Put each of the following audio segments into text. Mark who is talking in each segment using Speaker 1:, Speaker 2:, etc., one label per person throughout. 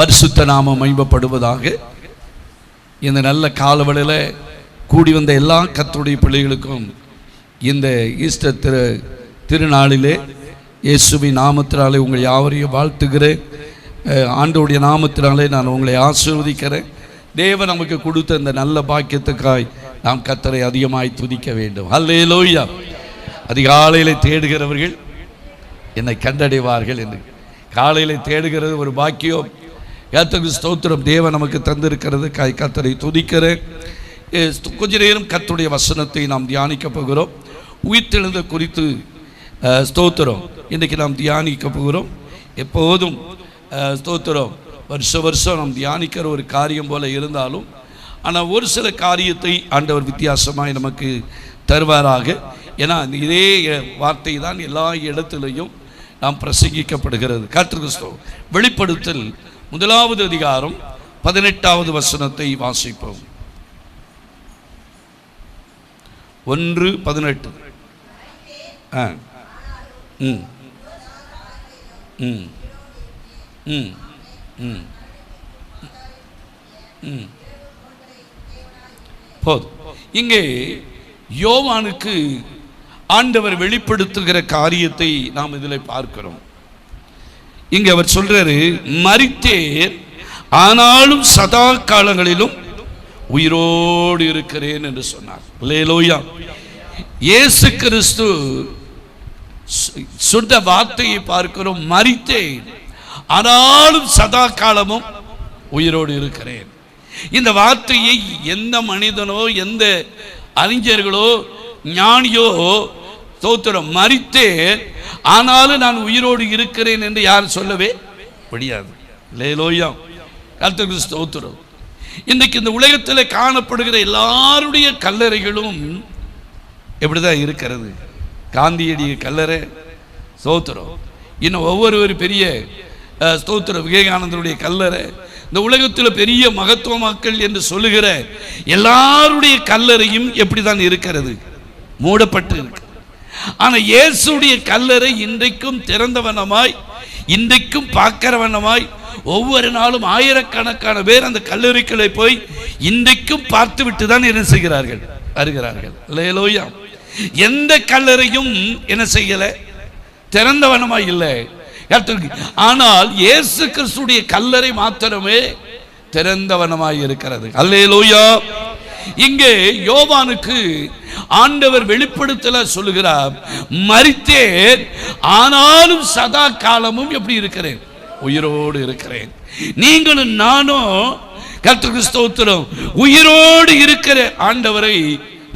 Speaker 1: பரிசுத்த நாமம் மகிமைப்படுவதாக. இந்த நல்ல காலவெளியில் கூடி வந்த எல்லா கர்த்தருடைய பிள்ளைகளுக்கும் இந்த ஈஸ்டர் திருநாளிலே இயேசுவின் நாமத்தினாலே உங்கள் யாவரையும் வாழ்த்துகிறேன். ஆண்டவருடைய நாமத்தினாலே நான் உங்களை ஆசீர்வதிக்கிறேன். தேவன் நமக்கு கொடுத்த இந்த நல்ல பாக்கியத்துக்காய் நாம் கர்த்தரை அதிகமாய் துதிக்க வேண்டும். அல்லேலூயா. அதிகாலையில் தேடுகிறவர்கள் என்னை கண்டடைவார்கள் என்று. காலையில் தேடுகிறது ஒரு பாக்கியம். கர்த்தருக்கு ஸ்தோத்திரம். தேவன் நமக்கு தந்திருக்கிறது கர்த்தரை துதிக்கிறேன். கொஞ்ச நேரம் கர்த்தருடைய வசனத்தை நாம் தியானிக்க போகிறோம். உயிர்த்தெழுந்த குறித்து ஸ்தோத்திரம் இன்றைக்கு நாம் தியானிக்க போகிறோம். எப்போதும் ஸ்தோத்திரம் வருஷம் நாம் தியானிக்கிற ஒரு காரியம் போல இருந்தாலும், ஆனால் ஒரு சில காரியத்தை ஆண்டவர் வித்தியாசமாய் நமக்கு தருவாராக. ஏன்னா இதே வார்த்தை தான் எல்லா இடத்திலையும் நாம் பிரசங்கிக்கப்படுகிறது. கர்த்தருக்கு ஸ்தோத்திரம். வெளிப்படுத்தல் 1வது அதிகாரம் 18வது வசனத்தை வாசிப்போம். 1:18. போதும். இங்கே யோவானுக்கு ஆண்டவர் வெளிப்படுத்துகிற காரியத்தை நாம் இதில் பார்க்கிறோம். இங்க அவர் சொல்றாரு, மரித்தேன் ஆனாலும் சதா காலங்களிலும் உயிரோடு இருக்கிறேன் என்று சொன்னார். அல்லேலூயா. இயேசு கிறிஸ்து சொன்ன வார்த்தையை பார்க்கிறோம். மரித்தேன் ஆனாலும் சதா காலமும் உயிரோடு இருக்கிறேன். இந்த வார்த்தையை எந்த மனிதனோ எந்த அறிஞர்களோ ஞானியோ ஸ்தோத்திரம் மரித்தேன் ஆனாலும் நான் உயிரோடு இருக்கிறேன் என்று யாரும் சொல்லவே முடியாது. அல்லேலூயா. கர்த்தருக்கு ஸ்தோத்திரம். இன்றைக்கு இந்த உலகத்தில் காணப்படுகிற எல்லாருடைய கல்லறைகளும் எப்படிதான் இருக்கிறது? காந்தியடிய கல்லறை ஸ்தோத்திரம், இன்னும் ஒவ்வொரு பெரிய ஸ்தோத்திரம் விவேகானந்தருடைய கல்லறை, இந்த உலகத்தில் பெரிய மகத்துவமாக்கள் என்று சொல்லுகிற எல்லாருடைய கல்லறையும் எப்படிதான் இருக்கிறது? மூடப்பட்டு இருக்கு. ஆனால் இயேசுடைய கல்லறை இன்றைக்கும் திறந்தவனமாய், இன்றைக்கும் பார்க்கிறவனமாய், ஒவ்வொரு நாளும் ஆயிரக்கணக்கான பேர் அந்த கல்லறைகளை போய் இன்றைக்கும் பார்த்து விட்டு தான் என்ன செய்கிறார்கள்? வருகிறார்கள். அல்லேலூயா. எந்த கல்லறையும் என்ன செய்யல? திறந்தவனமாய் இல்லை. ஆனால் இயேசு கிறிஸ்துடைய கல்லறை மாத்திரமே திறந்தவனமாய் இருக்கிறது. அல்லேலூயா. இங்கே யோவானுக்கு ஆண்டவர் வெளிப்படுத்தல சொல்லுகிறார், மரித்தேன் ஆனாலும் சதா காலமும் எப்படி இருக்கிறேன்? உயிரோடு இருக்கிறேன். நீங்களும் நானும் கர்த்தருக்கு ஸ்தோத்திரம் உயிரோடு இருக்கிற ஆண்டவரை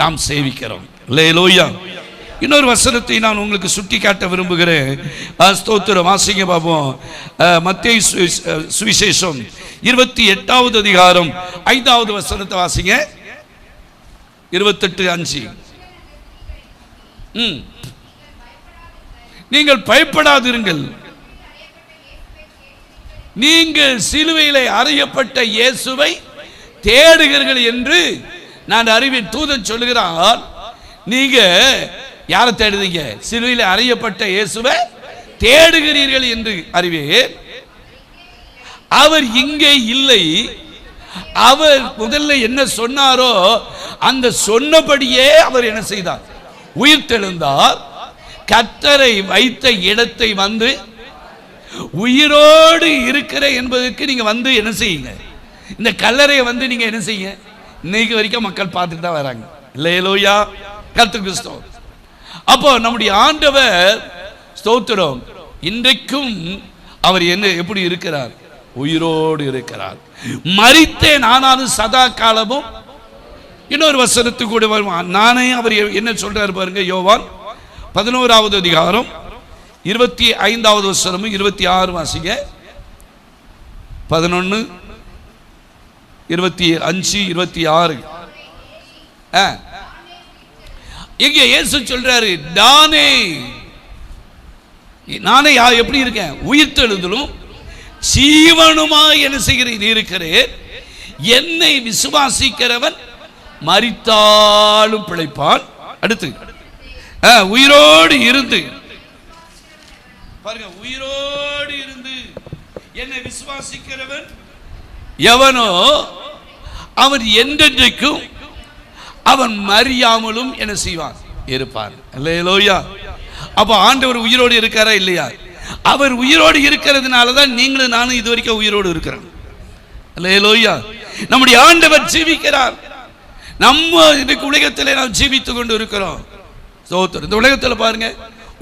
Speaker 1: நாம் சேவிக்கிறோம். அல்லேலூயா. இன்னொரு வசனத்தை நான் உங்களுக்கு சுட்டி காட்ட விரும்புகிறேன். ஸ்தோத்திரம். வாசிங்க பாப்போம். மத்தேயு சுவிசேஷம் 28வது அதிகாரம் 5வது வசனத்தை வாசிங்க. 28:5. நீங்கள் பயப்படாதிருங்கள், நீங்கள் சிலுவையிலே அறையப்பட்ட இயேசுவை தேடுகிறீர்கள் என்று நான் அறிவேன். தூதன் சொல்லுகிறார், நீங்க யாரை தேடுறீங்க? சிலுவையிலே அறையப்பட்ட இயேசுவை தேடுகிறீர்கள் என்று அறிவேன். அவர் இங்கே இல்லை. அவர் முதல்ல என்ன சொன்னாரோ அந்த சொன்னபடியே அவர் என்ன செய்தார்? உயிர்த்தெழுந்தார். கர்த்தரை வைத்த இடத்தை வந்து உயிரோடு இருக்கிற என்பதற்கு நீங்க வந்து என்ன செய்யுங்க? இந்த கல்லறையை வந்து நீங்க என்ன செய்யுங்க? இன்னைக்கு வரைக்கும் மக்கள் பார்த்துட்டு தான் வராங்க. அல்லேலூயா. கர்த்தருக்கு ஸ்தோத்திரம். அப்போ நம்முடைய ஆண்டவர் ஸ்தோத்திரம் இன்றைக்கும் அவர் என்ன எப்படி இருக்கிறார்? உயிரோடு இருக்கிறார். மரித்தேன் ஆனாலும் சதா காலமும். இன்னொரு வசனத்துக்கு கூட வருவான். நானே அவர் என்ன சொல்றாரு பாருங்க. யோவான் 11வது அதிகாரம் 25வது வசனமும் 26 வாசிங்க. 11, 25, 26. இங்க இயேசு சொல்றாரு, நானே எப்படி இருக்கேன்? உயிர்த்தெழுதலும் ஜீவனுமாய் என்ன செய்கிறேன்? இருக்கிறேன். என்னை விசுவாசிக்கிறவன் மரித்தாலும் பிழைப்பான். அடுத்து உயிரோடு இருந்து பாருங்க, உயிரோடு இருந்து என்னை விசுவாசிக்கிறவன் எவனோ அவன் என்றென்றைக்கும் அவன் மறியாமலும் என்ன செய்வான், இருப்பான். அல்லேலூயா. அப்ப ஆண்டவர் உயிரோடு இருக்காரா இல்லையா? அவர் உயிரோடு இருக்கிறதுனால தான் நீங்களும் நானும் இதுவரைக்கும் உயிரோடு இருக்கிறோம். அல்லேலூயா. நம்முடைய ஆண்டவர் ஜீவிக்கிறார். நம்ம இன்னைக்கு உலகத்தில் நாம் ஜீவித்துக் கொண்டு இருக்கிறோம். ஸ்தோத்திரம். இந்த உலகத்தில் பாருங்க,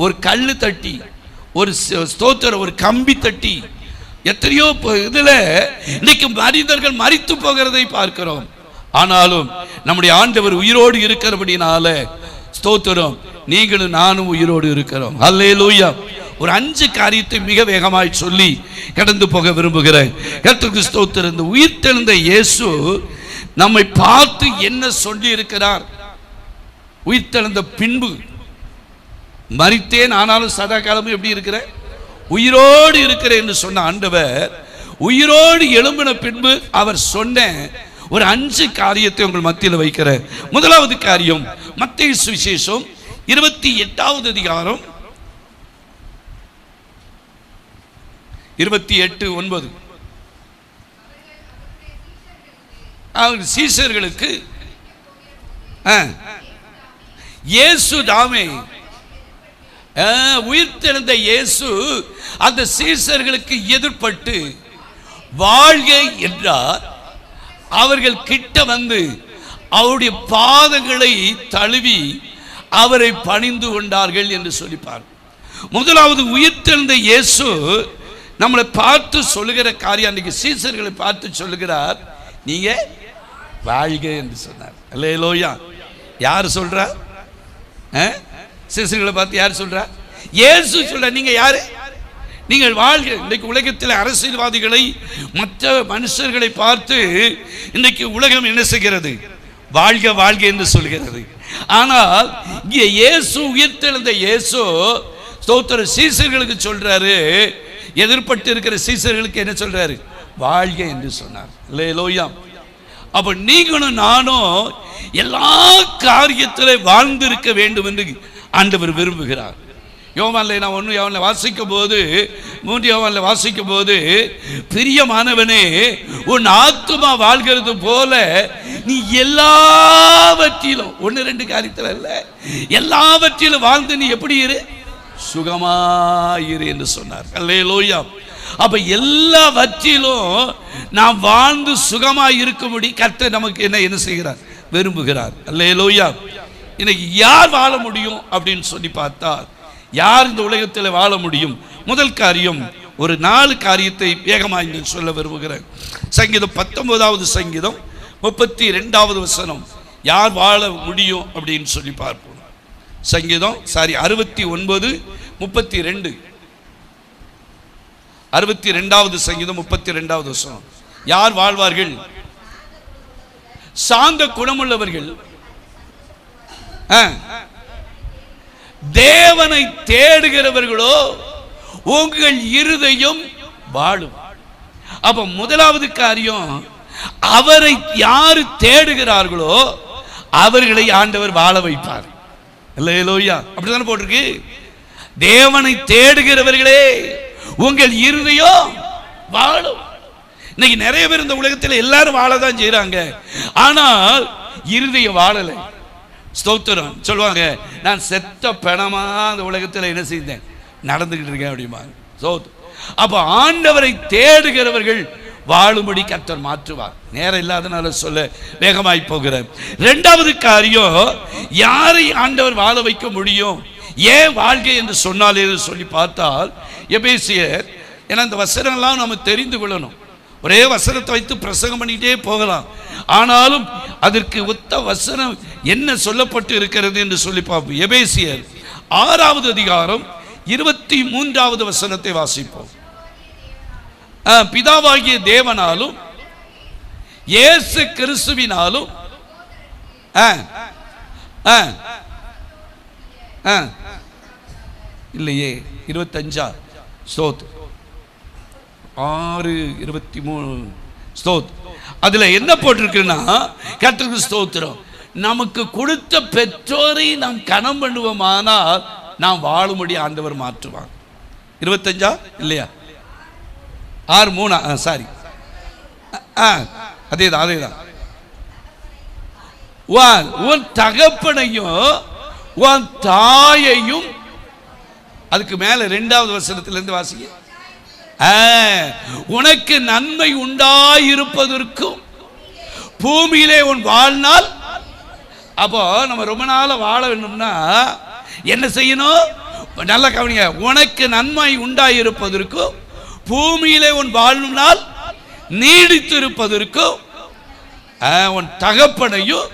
Speaker 1: ஒரு கல்லு தட்டி, ஒரு ஸ்தோத்திரம், ஒரு கம்பி தட்டி, எத்தனையோ இதுல இன்னைக்கு மனிதர்கள் மரித்து போகிறதை பார்க்கிறோம். ஆனாலும் நம்முடைய ஆண்டவர் உயிரோடு இருக்கிறபடினால ஸ்தோத்திரம், நீங்களும் நானும் உயிரோடு இருக்கிறோம். அல்லேலூயா. ஒரு 5 காரியத்தை மிக வேகமாய் சொல்லி கடந்து போக விரும்புகிறேன். கர்த்தருக்கு ஸ்தோத்திரம். இந்த உயிர்த்தெழுந்த இயேசு நம்மை பார்த்து என்ன சொல்லி இருக்கிறார்? உயிர்த்தெழுந்த பின்பு, மரித்தேன் ஆனாலும் சதா காலமும் எப்படி இருக்கிறேன், உயிரோடு இருக்கிறேன் என்று சொன்ன ஆண்டவர் உயிரோடு எழும்பின பின்பு அவர் சொன்ன ஒரு 5 காரியத்தை உங்கள் மத்தியில் வைக்கிறேன். முதலாவது காரியம், மத்தேயு சுவிசேஷம் 28வது அதிகாரம் 28:9. அவர் சீஷர்களுக்கு இயேசு தாமே, உயிர்த்தெழுந்த இயேசு அந்த சீஷர்களுக்கு எதிர்பட்டு வாழ்க என்றார். அவர்கள் கிட்ட வந்து அவருடைய பாதங்களை தழுவி அவரை பணிந்து கொண்டார்கள் என்று சொல்லிப்பார். முதலாவது, உயிர்த்தெழுந்த இயேசு நம்மளை பார்த்து சொல்லுகிற காரியம், அன்றைக்கு சீஷர்களை பார்த்து சொல்லுகிறார், நீங்க வாழ்க என்று சொன்னார். அல்லேலூயா. யார் சொல்றா? சீஷர்களை பார்த்து யார் சொல்றா? இயேசு சொல்ற. நீங்க யாரு? நீங்கள் வாழ்க. இன்றைக்கு உலகத்தில் அரசியல்வாதிகளை, மற்ற மனுஷர்களை பார்த்து இன்றைக்கு உலகம் என்ன செய்கிறது? வாழ்க வாழ்க என்று சொல்கிறது. ஆனால் இங்கே இயேசு, உயிர்த்தெழுந்த இயேசு ஸ்தோத்திர சீஷர்களுக்கு சொல்றாரு, எதிர்பட்டு இருக்கிற சீஷர்களுக்கு என்ன சொல்றாரு? வாழ்க என்று சொன்னார். அல்லேலூயா. அப்ப நீங்களும் நானும் எல்லா காரியத்திலும் வாழ்ந்திருக்க வேண்டும் என்று ஆண்டவர் விரும்புகிறார். யோவான்ல நான் 1 யோவான்ல வாசிக்கும் போது, 3 யோவான்ல வாசிக்கும் போது, பிரியமானவனே, உன் ஆத்துமா வாழ்கிறது போல நீ எல்லாவற்றிலும், 1-2 காரியத்தில் அல்ல, எல்லாவற்றிலும் வாழ்ந்து நீ எப்படி இரு? சுகமாயிரு என்று சொன்னார். அல்லேலூயா. அப்ப எல்லாவற்றிலும் நாம் வாழ்ந்து சுகமாய் இருக்கும்படி கர்த்தர் நமக்கு என்ன செய்கிறார்? விரும்புகிறார். அல்லேலூயா. இன்னைக்கு யார் வாழ முடியும் அப்படின்னு சொல்லி பார்த்தா, யார் இந்த உலகத்தில் வாழ முடியும்? முதல் காரியம், ஒரு 4 காரியத்தை வேகமாக சொல்ல விரும்புகிறேன். சங்கீதம் 19வது சங்கீதம் 32வது வசனம், யார் வாழ முடியும் அப்படின்னு சொல்லி பார்ப்போம். சங்கீதம் 69:32, 62வது சங்கீதம் 32வது வசனம், யார் வாழ்வார்கள்? சாந்த குணமுள்ளவர்கள், தேவனை தேடுகிறவர்களோ உங்கள் இருதயம் வாழும். அப்ப முதலாவது காரியம், அவரை யாரு தேடுகிறார்களோ அவர்களை ஆண்டவர் வாழ வைப்பார். அல்லேலூயா. அப்படித்தானே போட்டிருக்கு. தேவனை தேடுகிறவர்களே உங்கள் இருதயம் வாழும். இன்னைக்கு நிறைய பேர் இந்த உலகத்தில் எல்லாரும் வாழதான் செய்யறாங்க, ஆனால் இருதயம் வாழலை. ஸ்தோத்திரம். சொல்லுவாங்க, நான் செத்த பணமா அந்த உலகத்தில் என்ன செய்தேன், நடந்துகிட்டு இருக்கேன் அப்படிமா. அப்ப ஆண்டவரை தேடுகிறவர்கள் வாழும்படி கர்த்தர் மாற்றுவார். நேரம் இல்லாதனால சொல்ல வேகமாய் போகிறேன். 2வது காரியம், யாரை ஆண்டவர் வாழ வைக்க முடியும், ஏன் வாழ்க்கை என்று சொன்னால் சொல்லி பார்த்தால், எபேசியர், ஏன்னா இந்த வசனம்லாம் நம்ம தெரிந்து கொள்ளணும். ஒரே வசனத்தை வைத்து பிரசங்கம் பண்ணிட்டே போகலாம், ஆனாலும் அதற்கு ஒத்த வசனம் என்ன சொல்லப்பட்டு இருக்கிறது என்று சொல்லி பார்ப்போம். எபேசியர் 6வது அதிகாரம் 23வது வசனத்தை வாசிப்போம். பிதாவாகிய தேவனாலும் இயேசு கிறிஸ்துவினாலும் இல்லையே 25 ஸ்தோத் 6:23 ஸ்தோத். அதுல என்ன போட்டிருக்குன்னா, கர்த்தருக்கு ஸ்தோத்திரம், நமக்கு கொடுத்த பெற்றோரை நாம் கனம் பண்ணுவோமானால் நாம் வாழும்படி ஆண்டவர் மாற்றுவார். 25 இல்லையா? 6:3 சாரி, அதேதான். உன் தகப்பனையும் உன் தாயையும், அதுக்கு மேல 2வது வசனத்திலிருந்து வாசிங்க. உனக்கு நன்மை உண்டாயிருப்பதற்கும் பூமியிலே உன் வாழ்நாள். அப்போ நம்ம ரொம்ப நாள வாழ வேண்டும்னா என்ன செய்யணும்? நல்ல கவனிங்க. உனக்கு நன்மை உண்டாயிருப்பதற்கும் பூமியிலே உன் வாழும் நாள் நீடித்து இருப்பதற்கும் உன் தகப்பனையும்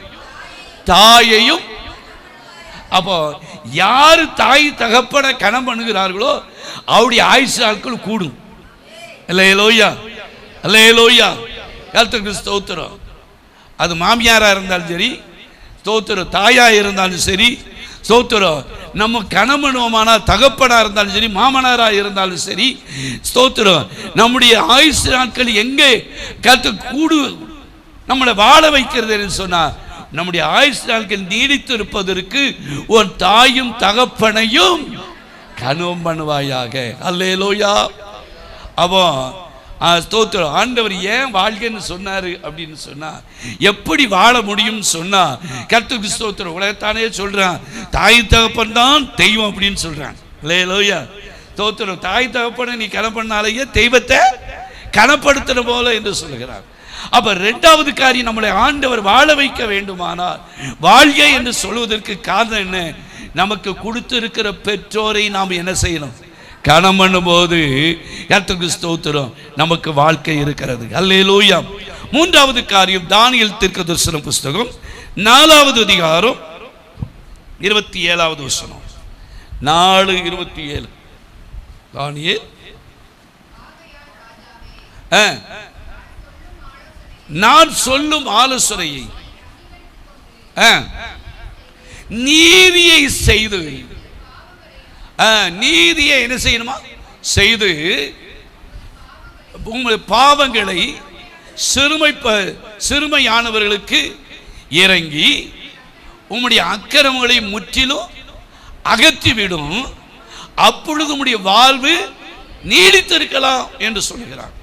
Speaker 1: தாயையும். அப்போ யாரு தாய் தகப்பனை கணம் பண்ணுகிறார்களோ அவருடைய ஆயுசு நாட்கள் கூடும். அல்லேலூயா, அல்லேலூயா, கர்த்தருக்கு ஸ்தோத்திரம். அது மாமியாரா இருந்தாலும் சரி, ஸ்தோத்திரம், தாயா இருந்தாலும் சரி, ஸ்தோத்திரம், நம்ம கணவனுமான தகப்பனா இருந்தாலும் சரி, மாமனாரா இருந்தாலும் சரி, ஸ்தோத்திரம், நம்முடைய ஆயுசு நாட்கள் எங்கே கர்த்தர் கூடு நம்மளை வாழ வைக்கிறது என்று சொன்னா, நம்முடைய ஆயுசு நாட்கள் நீடித்து இருப்பதற்கு உன் தாயும் தகப்பனையும் கனவு பண்ணுவாயாக. அல்லேலூயா. அப்போ ஸ்தோத்திரம், ஆண்டவர் ஏன் வாழ்க்கைன்னு சொன்னாரு அப்படின்னு சொன்னா, எப்படி வாழ முடியும் சொன்னா, கர்த்தருக்கு ஸ்தோத்திரம், உலகத்தானே சொல்றான் தாய் தகப்பன் தான் தெய்வம் அப்படின்னு சொல்றான். அல்லேலூயா, ஸ்தோத்திரம். தாய் தகப்பனை நீ கனப்பண்ணாலேயே தெய்வத்தை கனப்படுத்துற போல என்று சொல்கிறார். அப்ப 2வது காரியம், நம்மளை ஆண்டவர் வாழ வைக்க வேண்டுமானால் வாழ்க்கை என்று சொல்வதற்கு காரணம் என்ன? நமக்கு கொடுத்திருக்கிற பெற்றோரை நாம் என்ன செய்யணும்? கனம் பண்ணும்போது கர்த்தருக்கு ஸ்தோத்திரம், நமக்கு வாழ்க்கை இருக்கிறது. அல்லேலூயா. 3வது காரியம், தானியேல் தீர்க்கதரிசன புஸ்தகம் 4வது அதிகாரம் 27வது வசனம். 4:27. தானியேல், நான் சொல்லும் ஆலோசனையை நீதியை செய்து, நீதியை என்ன செய்யணுமா? செய்து உங்கள் பாவங்களை சிறுமையானவர்களுக்கு இறங்கி உம்முடைய அக்கிரமங்களை முற்றிலும் அகற்றிவிடும், அப்பொழுது உம்முடைய வாழ்வு நீடித்திருக்கலாம் என்று சொல்கிறார்.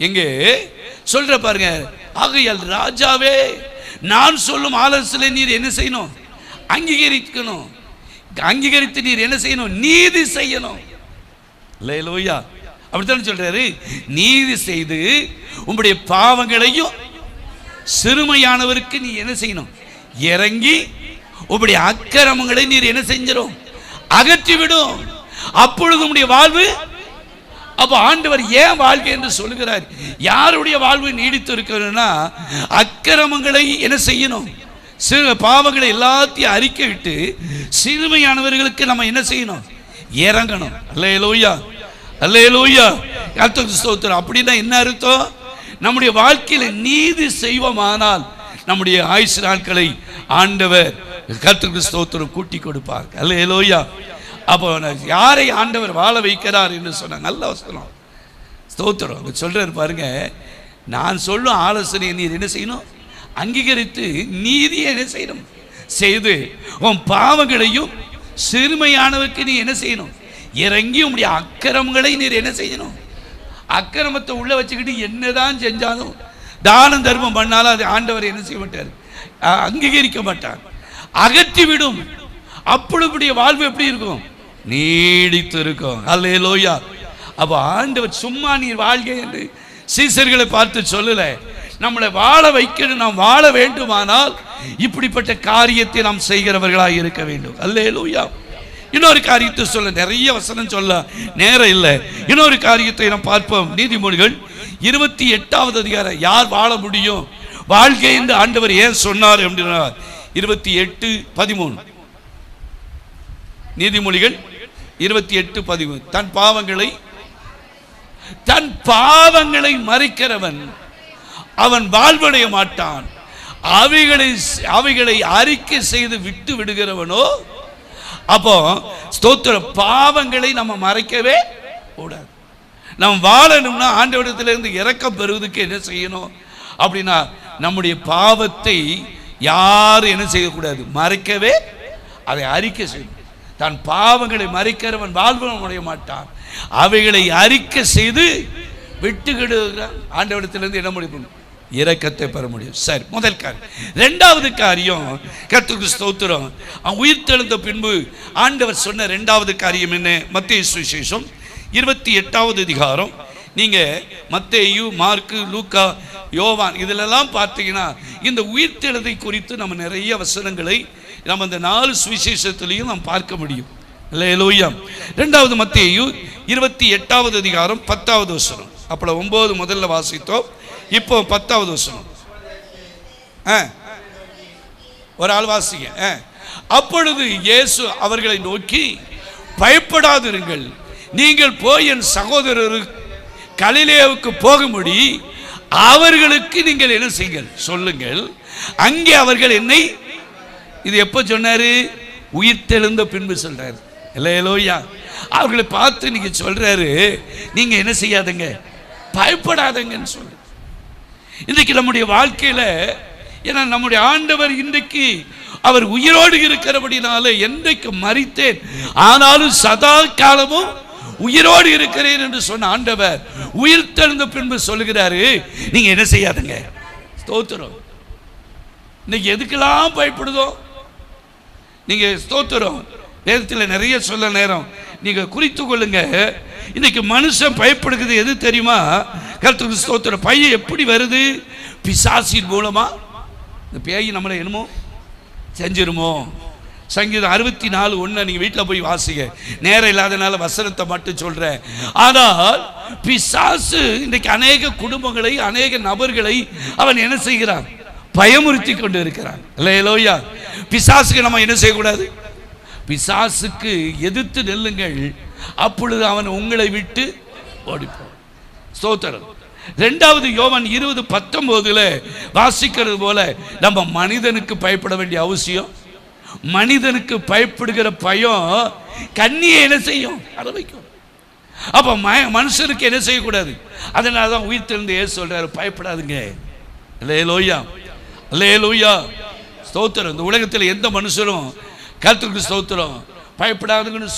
Speaker 1: எங்கே சொல்ற பாருங்க. ஆகையால் ராஜாவே, நான் சொல்லும் ஆலோசனை நீர் என்ன செய்யணும்? அங்கீகரிக்கணும். அங்கீகரித்து நீர் என்ன செய்யணும்? நீதி செய்யணும். அல்லேலூயா, அப்படித்தான் சொல்றாரு. நீதி செய்து உம்முடைய பாவங்களையும் சிறுமையானவருக்கு நீ என்ன செய்யணும்? இறங்கி உம்முடைய அக்கிரமங்களை நீர் என்ன செஞ்சிடும்? அகற்றிவிடும், அப்பொழுது உம்முடைய வாழ்வு. அப்போ ஆண்டவர் ஏன் வாழ்க்கை என்று சொல்லுகிறார்? யாருடைய வாழ்வு நீடித்து இருக்கிறதுனா, அக்கிரமங்களை என்ன செய்யணும்? பாவங்களை எல்லாத்தையும் அறிக்கையிட்டு சிறுமையானவர்களுக்கு நம்ம என்ன செய்யணும்? இறங்கணும். அல்லேலூயா, அல்லேலூயா, கர்த்தருக்கு ஸ்தோத்திரம். அப்படின்னா என்ன அர்த்தம்? நம்முடைய வாழ்க்கையில நீதி செய்வோமானால் நம்முடைய ஆயுசு நாட்களை ஆண்டவர் கர்த்தருக்கு ஸ்தோத்திரம் கூட்டி கொடுப்பார். அல்லேலூயா. அப்போ யாரை ஆண்டவர் வாழ வைக்கிறார் என்று சொன்னாங்க. நல்ல வசனம், ஸ்தோத்திரம். சொல்றாரு பாருங்க, நான் சொல்லும் ஆலோசனையை நீர் என்ன செய்யணும்? அங்கீகரித்து நீதியை என்ன செய்யணும்? செய்து உன் பாவங்களையும் சிறுமையானவருக்கு நீ என்ன செய்யணும்? இறங்கி உம்முடைய அக்கிரமங்களை நீர் என்ன செய்யணும்? அக்கிரமத்தை உள்ள வச்சுக்கிட்டு என்னதான் செஞ்சாலும், தானம் தர்மம் பண்ணாலும் அது ஆண்டவர் என்ன செய்ய மாட்டார்? அங்கீகரிக்க மாட்டார், அகற்றிவிடும். அப்பொழுது வாழ்வு எப்படி இருக்கும்? நீடித்து இருக்கும். அல்லேலூயா. அப்போ ஆண்டவர் சும்மா நீர் வாழ்க என்று சீசர்களை பார்த்து சொல்லல, நம்மளை வாழ வைக்கணும். நாம் வாழ வேண்டுமானால் இப்படிப்பட்ட காரியத்தை நாம் செய்கிறவர்களாக இருக்க வேண்டும். அல்லேலூயா. இன்னொரு காரியத்தை சொல்ல, நிறைய வசனம் சொல்ல நேரம் இல்லை. இன்னொரு காரியத்தை நாம் பார்ப்போம். நீதிமொழிகள் 28வது அதிகாரம். யார் வாழ முடியும் வாழ்க்கை என்று ஆண்டவர் ஏன் சொன்னார் அப்படின்னா, 28:13. நீதிமொழிகள் 28:13. தன் பாவங்களை மறைக்கிறவன் அவன் வாழ்வடைய மாட்டான், அவைகளை அறிக்கை செய்து விட்டு விடுகிறவனோ. அப்போ ஸ்தோத்திர, பாவங்களை நம்ம மறைக்கவே கூடாது. நம்ம வாழணும்னா ஆண்டவரிடத்திலிருந்து இரக்கம் பெறுவதற்கு என்ன செய்யணும் அப்படின்னா, நம்முடைய பாவத்தை யாரும் என்ன செய்யக்கூடாது? மறைக்கவே, அதை அறிக்கை செய்யணும். தன் பாவங்களை மறைக்கிறவன் வாழ்வடைய மாட்டான், அவைகளை அறிக்கை செய்து விட்டுக்கிடுகிறான், ஆண்டவரிடத்திலிருந்து என்ன முடியும்? இரக்கத்தை பெற முடியும். சரி, முதல் காரியம். இரண்டாவது காரியம், கர்த்தருக்கு ஸ்தோத்திரம், உயிர்த்தெழுந்த பின்பு ஆண்டவர் சொன்ன இரண்டாவது காரியம் என்ன? மத்தேயு சுவிசேஷம் 28வது அதிகாரம். நீங்கள் மத்தேயு, மார்க்கு, லூக்கா, யோவான் இதிலெல்லாம் பார்த்தீங்கன்னா இந்த உயிர்த்தெழுதை குறித்து நம்ம நிறைய வசனங்களை நம்ம இந்த 4 சுவிசேஷத்திலையும் நாம் பார்க்க முடியும். அல்லேலூயா. இரண்டாவது மத்தேயு 28வது அதிகாரம் 10வது வசனம். அப்போ 9 முதல்ல வாசித்தோம், இப்போ 10வது வசனம். ஒரு ஆள் வாசிங்க. அப்பொழுது இயேசு அவர்களை நோக்கி, பயப்படாதிருங்கள், நீங்கள் போய் என் சகோதரர் கலிலேயாவுக்கு போகும்படி அவர்களுக்கு நீங்கள் என்ன செய்யுங்கள் சொல்லுங்கள், அங்கே அவர்கள் என்னை, இது எப்போ சொன்னாரு? உயிர்த்தெழுந்த பின்பு சொல்றாரு. அல்லேலூயா. அவர்களை பார்த்து நீங்க சொல்றாரு, நீங்க என்ன செய்யாதுங்க, பயப்படாதங்கன்னு சொல்லு. இன்றைக்கு நம்முடைய வாழ்க்கையில, ஏன்னா நம்முடைய ஆண்டவர் இன்றைக்கு அவர் உயிரோடு இருக்கிறபடினால, என்றைக்கு மரித்தேன் ஆனாலும் சதா காலமும் உயிரோடு இருக்கிறேன் என்று சொன்ன ஆண்டவர் உயிர்த்தெழுந்த பின்பு சொல்லுகிறாரு, நீங்க என்ன செய்யாதுங்க. ஸ்தோத்திரம். இன்னைக்கு எதுக்கெல்லாம் பயப்படுதோ நீங்க ஸ்தோத்திரம். வேதத்தில் நிறைய சொல்ல நேரம் நீங்க குறித்து கொள்ளுங்க. இன்னைக்கு மனுஷன் பயப்படுகிறது எது தெரியுமா? கர்த்தருக்கு ஸ்தோத்திரம். பையன் எப்படி வருது? பிசாசின் மூலமா. இந்த பேய் நம்மளை என்னமோ செஞ்சிருமோ. சங்கீதம் 64:1 நீங்க வீட்டில் போய் வாசிங்க. நேரம் இல்லாதனால வசனத்தை மட்டும் சொல்றேன். ஆனால் பிசாசு இன்றைக்கு அநேக குடும்பங்களை, அநேக நபர்களை அவன் என்ன செய்கிறான்? பயமுறுத்தி கொண்டு இருக்கிறான். அல்லேலூயா. பிசாசுக்கு நம்ம என்ன செய்யக்கூடாது? பிசாசுக்கு எதிர்த்து நெல்லுங்கள், அப்பொழுது அவன் உங்களை விட்டு ஓடிப்போம். ஸ்தோத்திரம். இரண்டாவது யோவான் 20:19 வாசிக்கிறது போல, நம்ம மனிதனுக்கு பயப்பட வேண்டிய அவசியம், மனிதனுக்கு பயப்படுகிற பயம் கண்ணியை என்ன செய்யும்? அரவைக்கும். அப்ப மனுஷனுக்கு என்ன செய்யக்கூடாது? அதனால தான் உயிர்த்தெழுந்த இயேசு சொல்றாரு, பயப்படாதுங்க. அல்லேலூயா, அல்லேலூயா. ஸ்தோத்திரம். இந்த உலகத்தில் எந்த மனுஷனும் கர்த்தருக்கு ஸ்தோத்திரம் பயப்படாதுங்கன்னு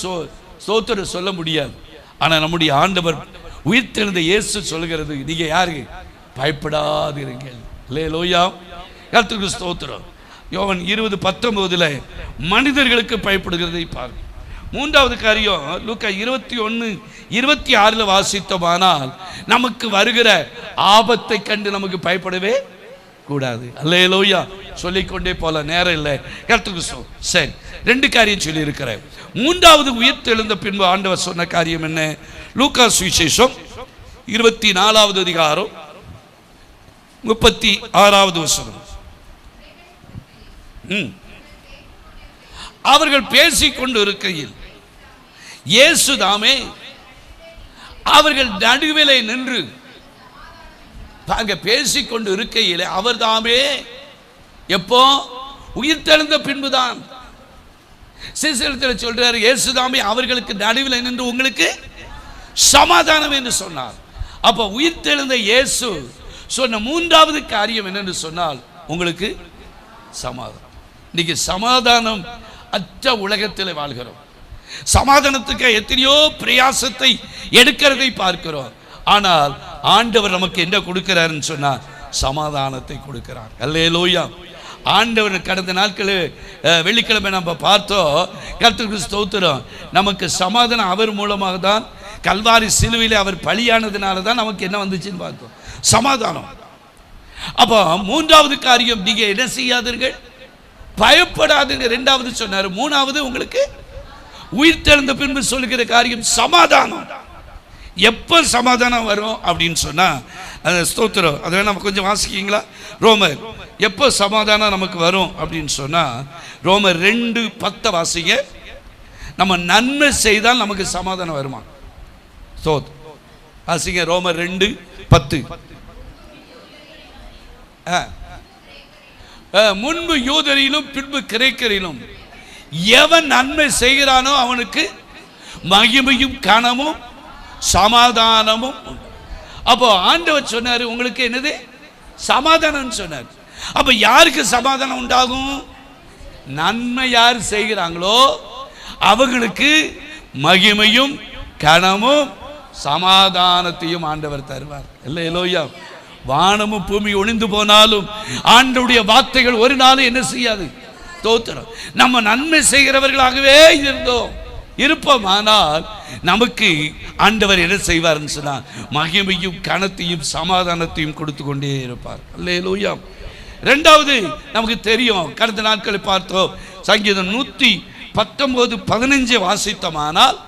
Speaker 1: ஸ்தோத்திரம் சொல்ல முடியாது. ஆனால் நம்முடைய ஆண்டவர் உயிர்த்தெழுந்த இயேசு சொல்கிறது, நீங்க யாரு? பயப்படாதீர்கள். அல்லேலூயா, கர்த்தருக்கு ஸ்தோத்திரம். யோவான் 20:19 மனிதர்களுக்கு பயப்படுகிறதை பாருங்க. மூன்றாவது காரியம், லூக்கா 21:26 வாசித்தோமானால், நமக்கு வருகிற ஆபத்தை கண்டு நமக்கு பயப்படவே கூடாது. அல்லேலூயா. சொல்லிக்கொண்டே போல, நேரம் இல்லை. கர்த்தருக்கு சரி, 2 காரியம் சொல்லி இருக்கிறேன். மூன்றாவது உயிர்த்தெழுந்த பின்பு ஆண்டவர் சொன்ன காரியம் என்ன? லூக்கா சுவிசேஷம் 24வது அதிகாரம் 36வது வசனம். அவர்கள் பேசிக்கொண்டு இருக்கையில் இயேசு தாமே அவர்கள் நடுவிலே நின்று, பேசிக்கொண்டு இருக்கையில் அவர் தாமே, எப்போ? உயிர்த்தெழுந்த பின்புதான். சீசரிடத்தில் சொல்றாரு, இயேசு தாமே அவர்களுக்கு நடுவில் நின்று உங்களுக்கு சமாதானம் என்று சொன்னார். அப்ப உயிர்த்தெழுந்த இயேசு சொன்ன மூன்றாவது காரியம் என்னன்னு சொன்னால், உங்களுக்கு சமாதானம். இன்னைக்கு சமாதானம் அற்ற உலகத்தில் வாழ்கிறோம். சமாதானத்துக்கு எத்தனையோ பிரயாசத்தை எடுக்கிறதை பார்க்கிறோம். ஆனால் ஆண்டவர் நமக்கு என்ன கொடுக்கிறாருன்னு சொன்னா, சமாதானத்தை கொடுக்கிறார். அல்லேலூயா. ஆண்டவர் கடந்த நாட்கள் வெள்ளிக்கிழமை நம்ம பார்த்தோம். கர்த்தருக்கு ஸ்தோத்திரம். நமக்கு சமாதானம் அவர் மூலமாக தான், கல்வாரி சிலுவையிலே அவர் பலியானதுனால தான் நமக்கு என்ன வந்துச்சுன்னு பார்த்தோம், சமாதானம். அப்போ மூன்றாவது காரியம், நீங்க என்ன செய்யாதீர்கள், பயப்படாதுங்க. இரண்டாவது சொன்னார். மூணாவது உங்களுக்கு உயிர்த்தெழுந்த பின்பு சொல்லுகிற காரியம் சமாதானம். எப்போ சமாதானம் வரும் அப்படின்னு சொன்னா, அந்த ஸ்தோத்திரம் அதை நம்ம கொஞ்சம் வாசிக்கிங்களா? ரோமர் எப்போ சமாதானம் நமக்கு வரும் அப்படின்னு சொன்னா, ரோமர் 2:10 வாசிங்க. நம்ம நன்மை செய்தால் நமக்கு சமாதானம் வருமா? வாசிங்க ரோமர் 2:10. முன்பு யூதரிலும் பின்பு கிரேக்கரிலும் எவன் நன்மை செய்கிறானோ அவனுக்கு மகிமையும் கனமும் சமாதானமும். அப்போ ஆண்டவர் சொன்னார், உங்களுக்கு என்னது? சமாதானம் சொன்னார். அப்ப யாருக்கு சமாதானம் உண்டாகும்? நன்மை யார் செய்கிறாங்களோ அவங்களுக்கு மகிமையும் கனமும் சமாதானத்தையும் ஆண்டவர் தருவார். அல்லேலூயா. வானமும் பூமி ஒளிந்து போனாலும் ஆண்டவருடைய வார்த்தைகள் ஒரு நாளும் என்ன செய்யாது? தோத்திரம். நம்ம நன்மை செய்கிறவர்களாகவே இருப்போம். ஆனால் நமக்கு ஆண்டவர் என்ன செய்வார்னு சொன்னா மகிமையும் கனத்தையும் சமாதானத்தையும் கொடுத்து கொண்டே இருப்பார். அல்லேலூயா. இரண்டாவது நமக்கு தெரியும், கடந்த நாட்களை பார்த்தோம், சங்கீதம் 119:15 வாசித்தமானால்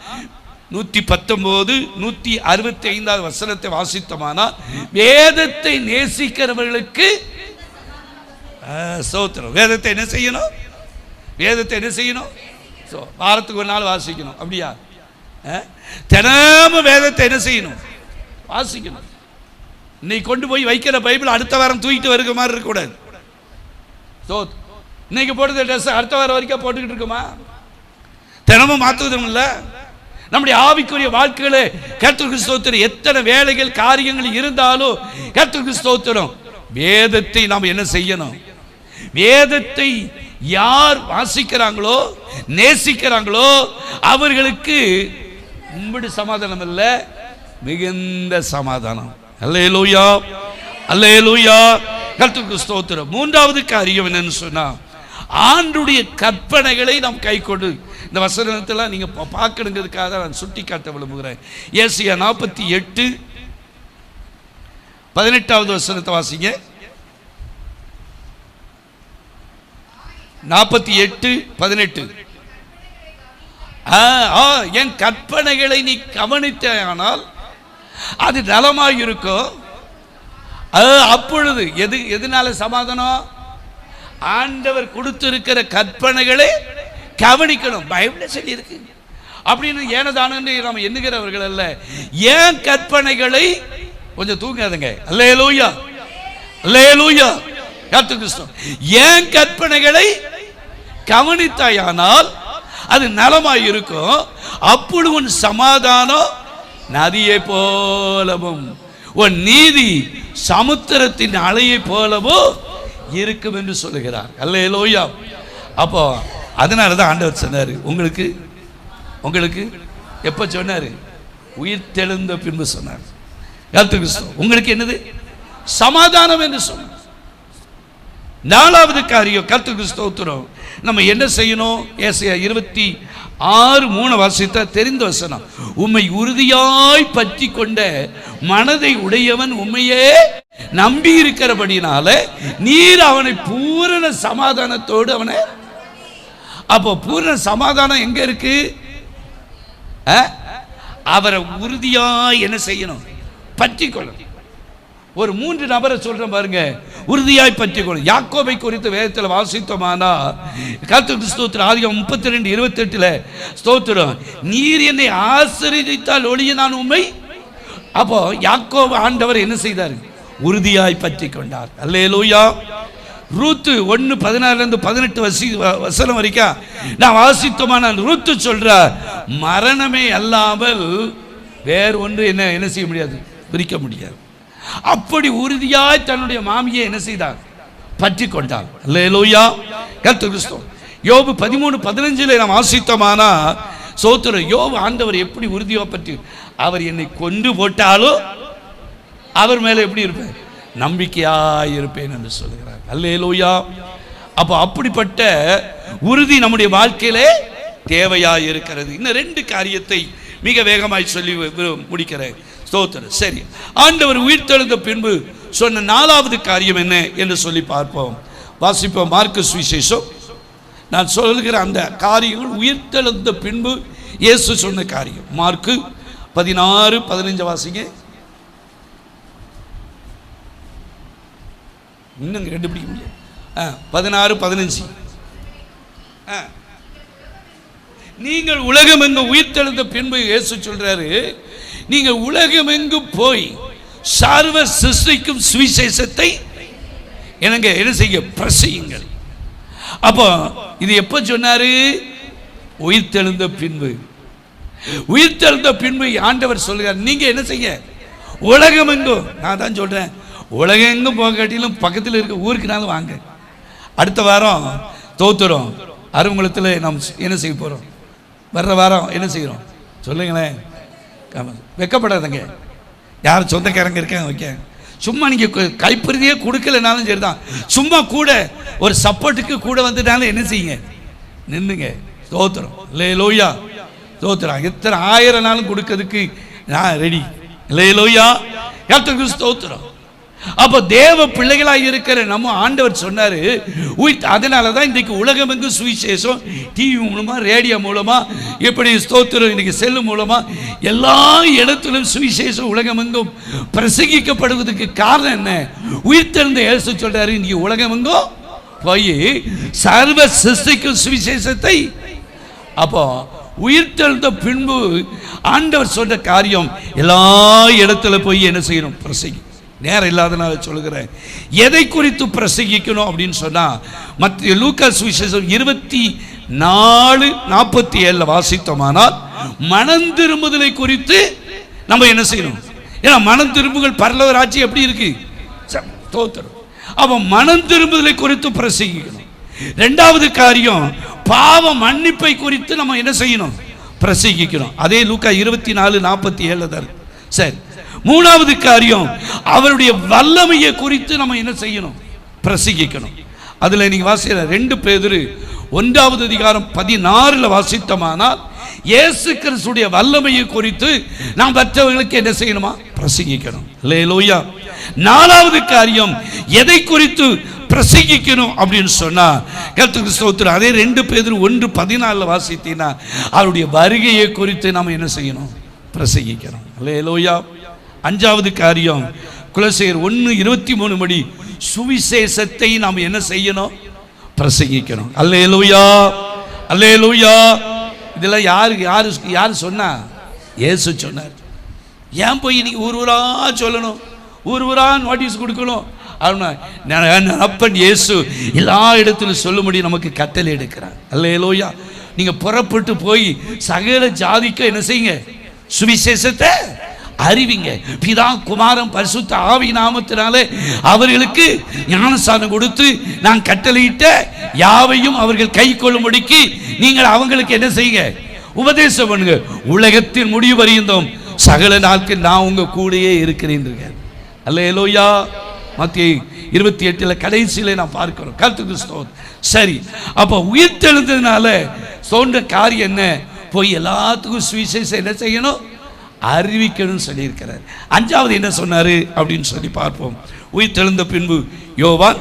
Speaker 1: 119 165 வசனத்தை வாசித்தமானால் வேதத்தை நேசிக்கிறவர்களுக்கு ஸ்தோத்திரம். வேதத்தை என்ன செய்யணும்? வேதத்தை என்ன செய்யணும்? வாரத்துக்கு ஒரு நாள் வாசிக்கணும். அப்படியா? தினமும் வேதத்தை என்ன செய்யணும்? வாசிக்கணும். இன்னைக்கு கொண்டு போய் வைக்கிற பைபிள் அடுத்த வாரம் தூக்கிட்டு வருகிற மாதிரி இருக்கக்கூடாது. இன்னைக்கு போடுற ட்ரெஸ் அடுத்த வாரம் வரைக்கும் போட்டுக்கிட்டு இருக்குமா? தினமும் மாற்றுவதும் இல்லை. நம்முடைய ஆவிக்குரிய வாழ்க்கையில கர்த்தருக்கு ஸ்தோத்திரம். எத்தனை வேலைகள் காரியங்கள் இருந்தாலும் கர்த்தருக்கு ஸ்தோத்திரம். வேதத்தை நாம் என்ன செய்யணும்? வேதத்தை யார் வாசிக்கிறாங்களோ நேசிக்கிறாங்களோ அவர்களுக்கு உம்முடைய சமாதானம் இல்லை, மிகுந்த சமாதானம். அல்லேலூயா, அல்லேலூயா, கர்த்தருக்கு ஸ்தோத்திரம். மூன்றாவது காரியம் என்னன்னு சொன்னா ஆண்டுடைய கற்பனைகளை நாம் கை கொண்டு, இந்த வசனத்தில் நீங்க பார்க்கணுங்கிறதுக்காக நான் சுட்டி காட்ட விரும்புகிறேன். ஏசாயா 48:18 வசனத்தை வாசிங்க. 48:18. என் கற்பனைகளை நீ கவனித்தானால் அது நலமாக இருக்கும். அப்பொழுது எதனால சமாதானம்? ஆண்டவர் கொடுத்திருக்கிற கற்பனைகளை கவனிக்கணும். பைபிள்ல சொல்லி இருக்கு அப்படின்னு ஏனதானு நம்ம எண்ணுகிறவர்கள் அல்ல. ஏன் கற்பனைகளை கொஞ்சம் தூங்காதுங்க. அல்லேலூயா, அல்லேலூயா, ஏன் கற்பனைகளை கவனித்தாயானால் அது நலமாய் இருக்கும். அப்பொழுது உன் சமாதானம் நதியை போலவும் உன் நீதி சமுத்திரத்தின் அலையை போலவோ இருக்கும் என்று சொல்லுகிறார். அல்லேலூயா. அப்போ அதனாலதான் ஆண்டவர் சொன்னாரு, உங்களுக்கு எப்ப சொன்னாரு? உயிர் தெழுந்த பின்பு சொன்னார். உங்களுக்கு என்னது? சமாதானம் என்று சொன்னார். நாலாவது காரியம், கர்த்தருக்கு ஸ்தோத்திரம், நம்ம என்ன செய்யணும்? ஏசாயா 26:3 வாசித்தா தெரிந்த வசனம். உம்மை உறுதியாய் பற்றி கொண்ட மனதை உடையவன் உம்மையே நம்பி இருக்கிறபடினால நீர் அவனை பூரண சமாதானத்தோடு அவனை. அப்போ பூரண சமாதானம் எங்க இருக்கு? அவரை உறுதியாய் என்ன செய்யணும்? பற்றி கொள்ளணும். ஒரு 3 நபரை சொல்றேன் பாருங்க, உறுதியாய் பற்றிக்கொள்ளும். யாக்கோபை குறித்து வேதத்தில் வாசித்தோமானா கர்த்தருக்கு ஸ்தோத்திரம், ஆதியாகமம் 32:28 ஸ்தோத்திரம், நீர் என்னை ஆசீர்வதித்தால் ஒழிய நான் உம்மை. அப்போ யாக்கோபு ஆண்டவர் என்ன செய்தார்? உறுதியாய் பற்றி கொண்டார். அல்லேலூயா. ரூத்து 1:16-18 வசனம் வரைக்கும் நான் வாசித்தோமான ரூத்து சொல்ற, மரணமே அல்லாமல் வேறு ஒன்று என்ன செய்ய முடியாது, பிரிக்க முடியாது. அப்படி உறுதியாய் தன்னுடைய மாமியை என்ன செய்தார்? பற்றி கொண்டார். அல்லேலூயா, கர்த்தருக்கு ஸ்தோத்திரம். யோபு 13:15 நாம் வாசித்தோமானா சோத்திரம், யோபு ஆண்டவர் எப்படி உறுதியா பற்றி, அவர் என்னை கொண்டு போட்டாலும் அவர் மேல எப்படி இருப்பேன்? நம்பிக்கையாய் இருப்பேன் என்று சொல்லுகிறார். அல்லேலூயா. அப்போ அப்படிப்பட்ட உறுதி நம்முடைய வாழ்க்கையிலே தேவையாய் இருக்கிறது. இன்னும் 2 காரியத்தை மிக வேகமாய் சொல்லி முடிக்கிறேன். ஸ்தோத்திரம். சரி, ஆண்டவர் உயிர்த்தெழுந்த பின்பு சொன்ன 4வது காரியம் என்ன என்று சொல்லி பார்ப்போம். வாசிப்போம். மார்க்கு சுவிசேஷம். நான் சொல்லுகிற அந்த காரியங்கள் உயிர்த்தெழுந்த பின்பு இயேசு சொன்ன காரியம். மார்க்கு 16:15 வாசிங்க. இன்னும் கண்டுபிடிக்க முடியாது. 16:15. நீங்கள் உலகமெங்கு உயிர்த்தெழுந்த பின்பு இயேசு சொல்றாரு, நீங்கள் உலகமெங்கு போய் சர்வ சிருஷ்டிக்கும் சுவிசேஷத்தை என்ன செய்ய? பிரசங்கியுங்கள். அப்போ இது எப்ப சொன்னாரு? உயிர்த்தெழுந்த பின்பு. உயிர்த்தெழுந்த பின்பு ஆண்டவர் சொல்கிறார், நீங்க என்ன செய்ய? உலகமெங்கும். நான் தான் சொல்றேன், உலகெங்கும் போக காட்டிலும் பக்கத்தில் இருக்க ஊருக்குனாலும் வாங்க. அடுத்த வாரம் தோத்துறோம் அருங்குளத்தில் நாம் என்ன செய்ய போறோம்? வர்ற வாரம் என்ன செய்கிறோம் சொல்லுங்களேன்? வெக்கப்படாதங்க. யார் சொந்தக்காரங்க இருக்காங்க வைக்க, சும்மா நீங்கள் கைப்பறியே கொடுக்கலனாலும் சரி தான், சும்மா கூட ஒரு சப்போர்ட்டுக்கு கூட வந்துட்டாலும் என்ன செய்யுங்க, நின்றுங்க. ஸ்தோத்திரம், அல்லேலூயா, ஸ்தோத்திரம். எத்தனை 1000 நாளும் கொடுக்கிறதுக்கு நான் ரெடி. அல்லேலூயா, கர்த்தருக்கு ஸ்தோத்திரம். அப்போ தேவ பிள்ளைகளாக இருக்கிற நம்ம ஆண்டவர் சொன்னார். அதனால தான் இன்றைக்கு உலகமெங்கும் சுவிசேஷம் டிவி மூலமாக, ரேடியோ மூலமாக, இப்படி ஸ்தோத்திரம் இன்னைக்கு செல்லு மூலமாக எல்லா இடத்திலும் சுவிசேஷம் உலகமெங்கும் பிரசங்கிக்கப்படுவதற்கு காரணம் என்ன? உயிர்த்தெழுந்த இயேசு சொல்றாரு, இன்னைக்கு உலகமெங்கும் போய் சர்வ சிருஷ்டிக்கும் சுவிசேஷத்தை. அப்போ உயிர்த்தெழுந்த பின்பு ஆண்டவர் சொன்ன காரியம் எல்லா இடத்துல போய் என்ன செய்யணும்? பிரசங்கி. நேரம் இல்லாதனால சொல்லுகிறேன். எதை குறித்து பிரசங்கிக்கணும் அப்படின்னு சொன்னா, மத்திய லூக்கா சுவிசேஷம் 24:47 வாசித்தோமானால் மனம் திரும்புதலை குறித்து நம்ம என்ன செய்யணும்? ஏன்னா மனம் திரும்புதல் பரலோக ராஜ்யம் எப்படி இருக்கு? ஸ்தோத்திரம். அப்ப மனம் திரும்புதலை குறித்து பிரசங்கிக்கணும். இரண்டாவது காரியம் பாவ மன்னிப்பை குறித்து நம்ம என்ன செய்யணும்? பிரசங்கிக்கணும். அதே லூக்கா 24:47 தான். சரி, மூணாவது காரியம் அவருடைய வல்லமையை குறித்து நம்ம என்ன செய்யணும்? பிரசங்கிக்கணும். அதுல நீங்க வாசிக்கிற 2 பேதுரு 1:16 வாசித்தமானால் இயேசு கிறிஸ்துடைய வல்லமையை குறித்து நாம் மற்றவர்களுக்கு என்ன செய்யணுமா? பிரசங்கிக்கணும். அல்லேலூயா. நாலாவது காரியம் எதை குறித்து பிரசங்கிக்கணும் அப்படின்னு சொன்னா, கர்த்தருக்கு ஸ்தோத்திரம், அதே 2 பேதுரு 1:14 வாசித்தீங்கன்னா அவருடைய வருகையை குறித்து நாம் என்ன செய்யணும்? பிரசங்கிக்கணும். அல்லேலூயா. அஞ்சாவது காரியம் கொலோசியர் 1:23 படி சுவிசேஷத்தை நாம் என்ன செய்யணும்? பிரசங்கிக்கணும். அல்லேலூயா, அல்லேலூயா. இதெல்லாம் யாரு சொன்னா? இயேசு சொன்னார். ஏன் போய் இன்னைக்கு ஊரா சொல்லணும், ஊரா நோட்டீஸ் கொடுக்கணும்? அப்பன் இயேசு எல்லா இடத்திலும் சொல்லும்படி நமக்கு கட்டளை எடுக்கிறார். அல்லேலூயா. நீங்க புறப்பட்டு போய் சகல ஜாதிக்கு என்ன செய்யுங்க? சுவிசேஷத்தை அறிவிங்க. பிதா குமாரன் பரிசுத்த ஆவி நாமத்தினாலே அவர்களுக்கு ஞானஸ்நானம் கொடுத்து நான் கட்டளையிட்ட யாவையும் அவர்கள் கை கொள்ளும்படிக்கு நீங்கள் அவங்களுக்கு என்ன செய்யுங்க? உபதேசம் பண்ணுங்க. உலகத்தின் முடிவு வரையும் சகல நாட்கள் நான் உங்க கூடயே இருக்கிறேன். அல்லேலூயா. மத்திய 28 கடைசியில நான் பார்க்கிறோம். கர்த்தருக்கு ஸ்தோத்திரம். சரி, அப்ப உயிர்த்தெழுந்ததுனால சொன்ன காரியம் என்ன? போய் எல்லாத்துக்கும் சுவிசேஷம் என்ன செய்யணும்? அறிவிக்கணும் சொல்லியிருக்கிறார். அஞ்சாவது என்ன சொன்னாரு அப்படின்னு சொல்லி பார்ப்போம். உயிர்த்தெழுந்த பின்பு யோவான்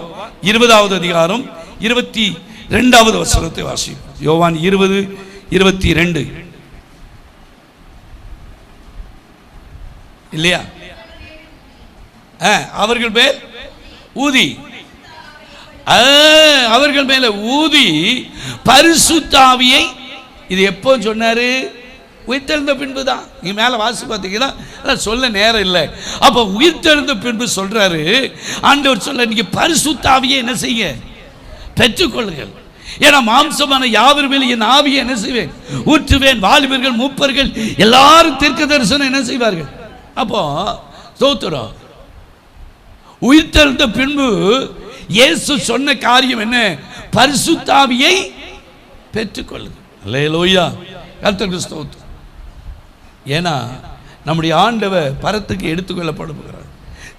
Speaker 1: 20:22 வசனத்தை வாசிப்போம். யோவான் 20:22 இல்லையா? அவர்கள் மேல் ஊதி, அவர்கள் மேல ஊதி பரிசுத்த ஆவியை. இது எப்போ சொன்னாரு? உயிர்த்தெழுந்த பின்பு தான். நீ மேல வாசி பார்த்தீங்கன்னா சொல்ல நேரம் இல்லை. அப்ப உயிர்த்தெழுந்த பின்பு சொல்றாரு ஆண்டவர் சொல்ல, நீங்க பரிசுத்த ஆவியை என்ன செய்ய? பெற்றுக்கொள்ளுங்கள். ஏன்னா மாம்சமான யாவர் மேல் என் ஆவியை என்ன செய்வேன்? ஊற்றுவேன். வாலிபர்கள் மூப்பர்கள் எல்லாரும் தீர்க்க தரிசனம் என்ன செய்வார்கள்? அப்போ ஸ்தோத்திரம். உயிர்த்தெழுந்த பின்பு இயேசு சொன்ன காரியம் என்ன? பரிசுத்த ஆவியை பெற்றுக்கொள்ளுங்கள். அல்லேலூயா, கர்த்தருக்கு ஸ்தோத்திரம். ஏன்னா நம்முடைய ஆண்டவர் பரத்துக்கு எடுத்துக்கொள்ளப்படுகிறார்.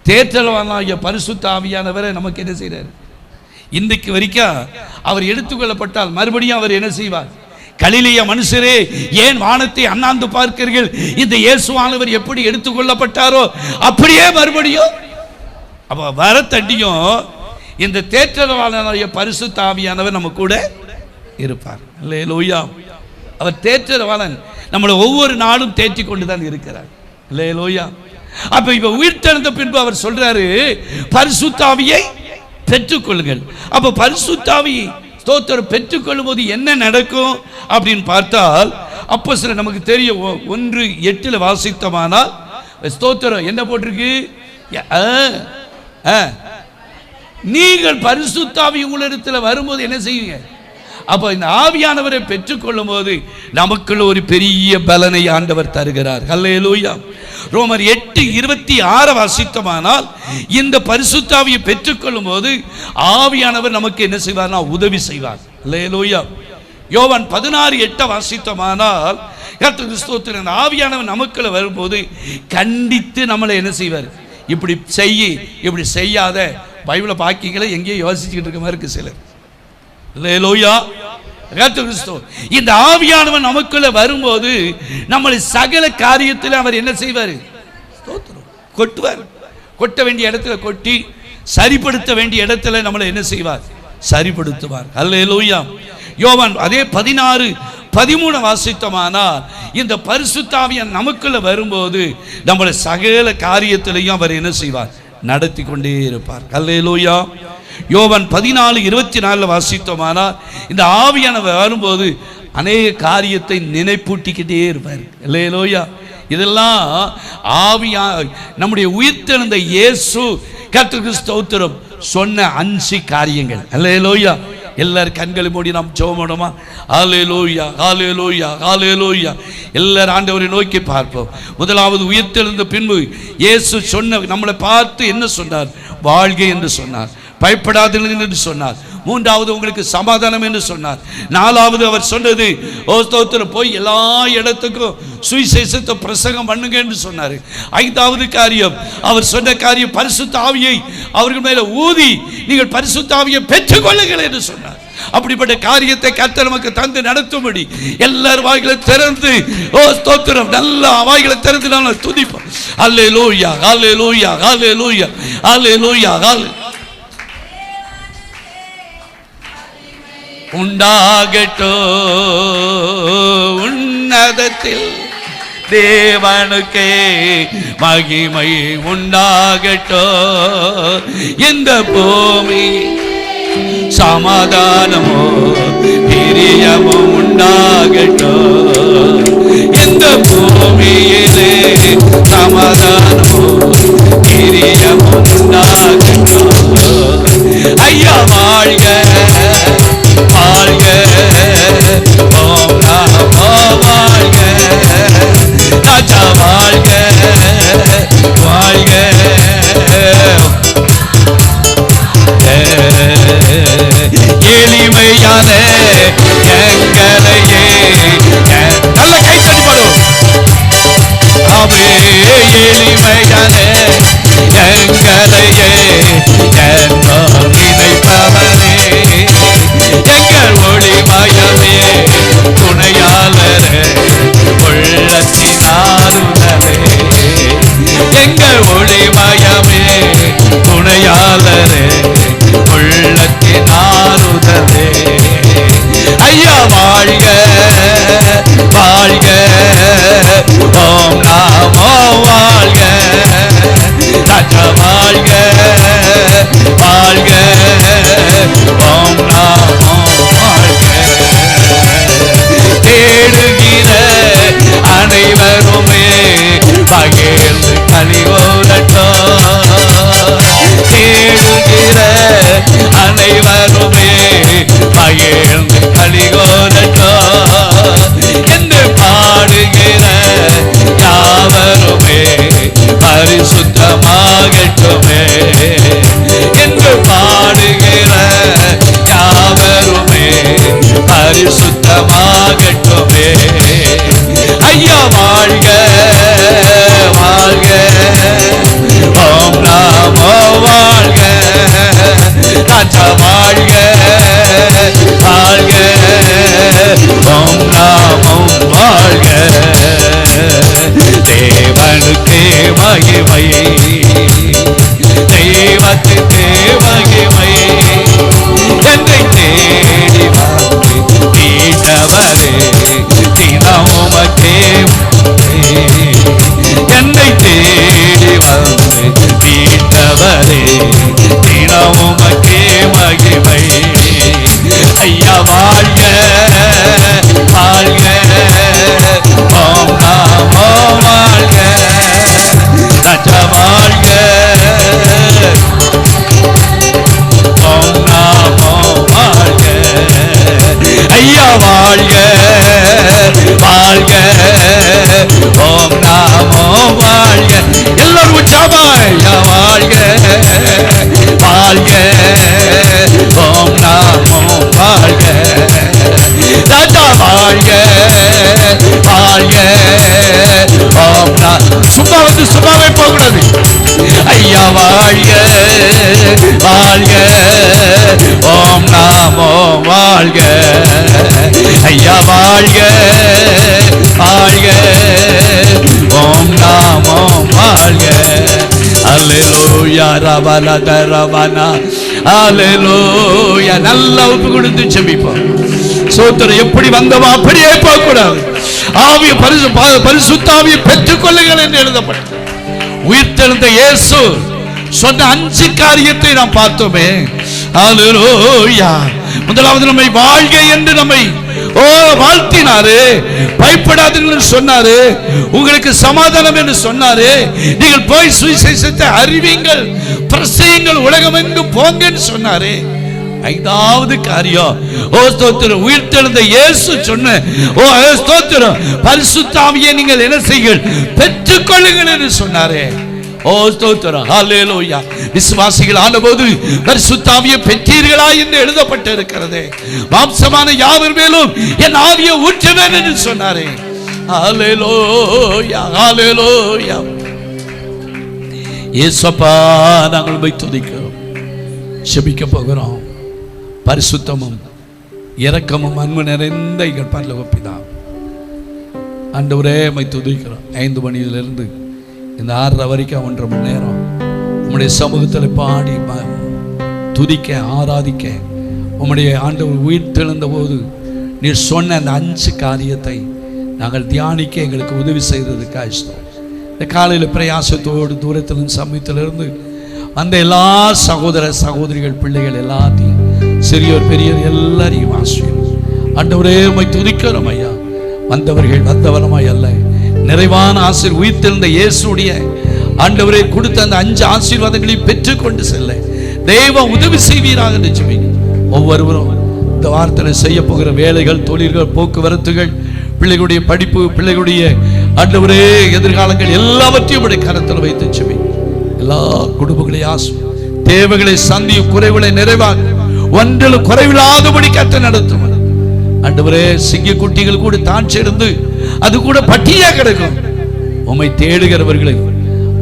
Speaker 1: தேற்றலவானாகிய பரிசுத்த ஆவியானவரை நமக்கு என்ன செய்கிறார்? இன்றைக்கு வரைக்கும் அவர் எடுத்துக்கொள்ளப்பட்டால் மறுபடியும் அவர் என்ன செய்வார்? கலிலேய மனுஷரே, ஏன் வானத்தை அண்ணாந்து பார்க்கிறீர்கள்? இந்த இயேசுவானவர் எப்படி எடுத்துக்கொள்ளப்பட்டாரோ அப்படியே மறுபடியும் அப்ப வரத்தண்டியும் இந்த தேற்றலவானாகிய பரிசுத்த ஆவியானவர் நம்ம கூட இருப்பார். அல்லேலூயா. அவர் தேற்றலவாளன், நம்மளை ஒவ்வொரு நாளும் தேற்றி கொண்டு தான் இருக்கிறார். அல்லேலூயா. அப்ப இப்ப உயிர்த்தெழுந்த பின்பு அவர் சொல்றாரு பரிசுத்த ஆவியை பெற்றுக்கொள்ளுங்கள். அப்ப பரிசுத்த ஆவி ஸ்தோத்திரம் பெற்றுக்கொள்ளும் போது என்ன நடக்கும் அப்படின்னு பார்த்தால், அப்போஸ்தலர் நமக்கு தெரியும் 1:8 வாசித்தமானால் ஸ்தோத்திரம் என்ன போட்டிருக்கு? நீங்கள் பரிசுத்த ஆவி உங்களிடத்தில் வரும்போது என்ன செய்வீங்க? அப்போ இந்த ஆவியானவரை பெற்றுக்கொள்ளும் போது நமக்குள்ள ஒரு பெரிய பலனை ஆண்டவர் தருகிறார். அல்லேலூயா. ரோமர் 8:26 வாசித்தமானால் இந்த பரிசுத்த ஆவியை பெற்றுக்கொள்ளும் போது ஆவியானவர் நமக்கு என்ன செய்வார்னா உதவி செய்வார். அல்லேலூயா. யோவான் 16:8 வாசித்தோமானால் கர்த்தர் கிறிஸ்துவின் அந்த ஆவியானவர் நமக்குள்ள வரும்போது கண்டித்து நம்மளை என்ன செய்வார்? இப்படி செய்யி, இப்படி செய்யாத. பைபிளை பாக்கிகளை எங்கேயோ யோசிச்சுக்கிட்டு இருக்க மாதிரி இருக்கு சிலர். அல்லேலூயா. கர்த்தர் கிறிஸ்து இந்த ஆவியானவர் நமக்குள்ள வரும்போது நம்மளை சகல காரியத்தில் அவர் என்ன செய்வார்? கொட்டுவார். கொட்ட வேண்டிய இடத்துல கொட்டி, சரிப்படுத்த வேண்டிய இடத்துல நம்மளை என்ன செய்வார்? சரிப்படுத்துவார். அல்லேலூயா. யோவான் அதே 16:13 வாசித்தோமானால் இந்த பரிசுத்த ஆவியானவர் நமக்குள்ள வரும்போது நம்மளை சகல காரியத்திலையும் அவர் என்ன செய்வார்? நடத்தி கொண்டே இருப்பார். அல்லேலூயா. யோவான் 14:24 வாசித்தோமானால் இந்த ஆவியானவர் வரும்போது அநேக காரியத்தை நினைப்பூட்டிக்கிட்டே இருப்பார். அல்லேலூயா. இதெல்லாம் ஆவியா நம்முடைய உயிர்த்தெழுந்த இயேசு கர்த்தருக்கு ஸ்தோத்திரம் சொன்ன 5 காரியங்கள். அல்லேலூயா. எல்லாரும் கண்களை மூடி நாம் ஜெபம் பண்ணுமா? ஹல்லேலூயா, ஹல்லேலூயா, ஹல்லேலூயா. எல்லாரும் ஆண்டவரை நோக்கி பார்ப்போம். முதலாவது உயிர்த்தெழுந்த பின்பு இயேசு சொன்ன, நம்மளை பார்த்து என்ன சொன்னார்? வாழ்க என்று சொன்னார். பயப்படாதீர்கள் என்று சொன்னார். மூன்றாவது உங்களுக்கு சமாதானம் என்று சொன்னார். நாலாவது அவர் சொன்னது, ஓ ஸ்தோத்திரம், போய் எல்லா இடத்துக்கும் சுவிசேஷத்தை பிரசங்கம் பண்ணுங்க என்று சொன்னார். ஐந்தாவது காரியம் அவர் சொன்ன காரியம், பரிசுத்த ஆவியை அவர்கள் மேல ஊதி நீங்கள் பரிசுத்த ஆவியை பெற்றுக்கொள்ளுங்கள் என்று சொன்னார். அப்படிப்பட்ட காரியத்தை கர்த்தர் நமக்கு தந்து நடத்தும்படி எல்லார் வாய்களை திறந்து, ஓ ஸ்தோத்திரம், நல்ல வாய்களை திறந்து நான் துதிப்போம். அல்லேலூயா, அல்லேலூயா, அல்லேலூயா, அல்லேலூயா, அல்லேலூயா. உண்டாகட்டோ உன்னதத்தில் தேவனுக்கே மகிமை உண்டாகட்டோ, இந்த பூமி சமாதானமோ பிரியமோ உண்டாகட்டோ, இந்த பூமியிலே சமாதானமோ பிரியமோ உண்டாகட்டோ. ஐயா வாழ்க, வாழ்க, ஓம் நமோ வாழ்க, ராஜா வாழ்க, வாழ்க. எளிமையான எங்களையே நல்ல கைத்தடி பாடும். அவே எளிமையான எங்களையே நினைப்பவரே, எங்கள் ஒளிமயமே துணையாளரே, உள்ளத்தினாருடனே, எங்கள் ஒளிமயமே துணையாளரே, உள்ளத்தினாருடனே. ஐயா வாழ்க, வாழ்க, ஓம் நமோ வாழ்க, ராஜா வாழ்க, வாழ்க, ஓம் நமோ வாழ்க. தேடுகிற அனைவருமே பகிர்ந்து கலிவோரட்டும், தேடுகிற அனைவருமே பகிர்ந்து கலிகோரட்டும், என்று பாடுகிற யாவருமே பரிசுத்தமாகட்டுமே, என்று பாடுகிற யாவருமே பரிசுத்தமாகட்டுமே. ஐயா வாழ்க, வாழ்க, ஓம் நமோ வாழ்க, ராஜா வாழ்க, வாழ்க, ஓம் நமோ வாழ்க. தேவனுக்கே மகிமை, தெய்வத்துக்கே மகிமை, என்னை தேடி வந்து மீட்டவரே, தினமுமக்கே என்னை தேடி வந்து மீட்டவரே, தினமுமக்கே மகிமை. ஐயா வாழ்க, வாழ்க, ஓம் நமோ வாழ்க, ராஜா வாழ்க, ஓம் நமோ வாழ்க. ஐயா வாழ்க, வாழ்க, ஓம் நமோ வாழ்க. எல்லாரும் உற்சாகமா ஐயா வாழ்க, வாழ்க, ஓம் நமோ வாழ்க, ராஜா வந்து சும்மாவே போகக்கூடாது. ஐயா வாழ்க வாழ்க, ஓம் நாமோ வாழ்க. ஐயா வாழ்க வாழ்க, ஓம் நாமோ வாழ்க. அல்லேலூயா ரபனா ரபனா, அல்லேலூயா. நல்லா ஒப்பு கொடுத்து ஜெபிப்போம். சோத்திரம். எப்படி வந்தவா அப்படியே போக கூடாது. ஆவிய பரிசுத்த ஆவியை பெற்றுக் கொள்ளுங்கள் என்று எழுதப்பட்டது. உயிர்த்தெழுந்த இயேசு சொன்ன 5 காரியத்தை நாம் பார்த்தோமே. அல்லேலூயா. முதலாவது நம்மை வாழ்க என்று நம்மை வாழ்த்தினாரு. பயப்படாதீர்கள் சொன்னாரு. உங்களுக்கு சமாதானம் என்று சொன்னாரு. நீங்கள் போய் சுவிசேஷத்தை அறிவிங்கள், பிரசங்கிங்கள், உலகமெங்கும் போங்கன்னு சொன்னாரு. 5வது காரியம், ஓ ஸ்தோத்திரம், உயிர்த்தெழுந்த இயேசு சொன்ன ஸ்தோத்திரம், பரிசுத்த ஆவியை நீங்கள் என்ன செய்யுங்கள், பெற்றுக்கொள்ளுங்கள் என்று சொன்னாரே. ஓ ஸ்தோத்திரம், ஹல்லேலூயா. விசுவாசிகள் ஆனபோது பரிசுத்த ஆவியை பெற்றீர்களா என்று எழுதப்பட்டிருக்கிறது. மாம்சமான யாவர் மேலும் என் ஆவியை ஊற்றுவேன் என்று சொன்னாரே. ஹல்லேலூயா ஹல்லேலூயா. இயேசுப்பா, நாங்கள் போய் துதிக்கிறோம், ஜெபிக்க போகிறோம். பரிசுத்தமும் இரக்கமும் அன்பு நிறைந்த எங்கள் பரலோக பிதாவே, ஆண்டவரே உம்மை துதிக்கிறோம். 5 மணியிலிருந்து இந்த 6:30 வரைக்கும் 1.5 மணி நேரம் உம்முடைய சமூகத்தில் பாடி துதிக்க ஆராதிக்க, உம்முடைய ஆண்டவர் உயிர்த்தெழுந்த போது நீர் சொன்ன அந்த 5 காரியத்தை நாங்கள் தியானிக்க எங்களுக்கு உதவி செய்ததுக்காக ஸ்தோத்திரம். இந்த காலையில் பிரயாசத்தோடு தூரத்திலிருந்து சமயத்திலிருந்து அந்த எல்லா சகோதர சகோதரிகள் பிள்ளைகள் எல்லாத்தையும், சிறியோர் பெரியோர் எல்லாரையும் ஆசீர்வதியும். ஆண்டவரே உம்மை துதிக்கிறோம் ஐயா. வந்தவர்கள் வந்தவரமாய் அல்ல, நிறைவான ஆசீர் உயிர்த்தெழுந்த இயேசுடைய ஆண்டவரே கொடுத்த அந்த 5 ஆசீர்வாதங்களை பெற்றுக்கொண்டு செல்ல தேவ உதவி செய்வீராக என்று ஜெபிக்கிறோம். ஒவ்வொருவரும் இந்த வாரத்தில் செய்ய போகிற வேலைகள், தொழில்கள், போக்குவரத்துகள், பிள்ளைகளுடைய படிப்பு, பிள்ளைகளுடைய ஆண்டவரே எதிர்காலங்கள் எல்லாவற்றையும் உடைய கரத்தில் வைத்து ஜெபிக்கிறோம். எல்லா குடும்பங்களை தேவைகளை சந்தியும், குறைவுகளை நிறைவாக ஒன்றிலும் குறைவில்லாதபடி கத்த நடத்தும். ஆண்டவரே, சிங்க குட்டிகள் கூட தான் சேர்ந்து அது கூட பட்டியா கிடக்கும். உம்மை தேடுகிறவர்களை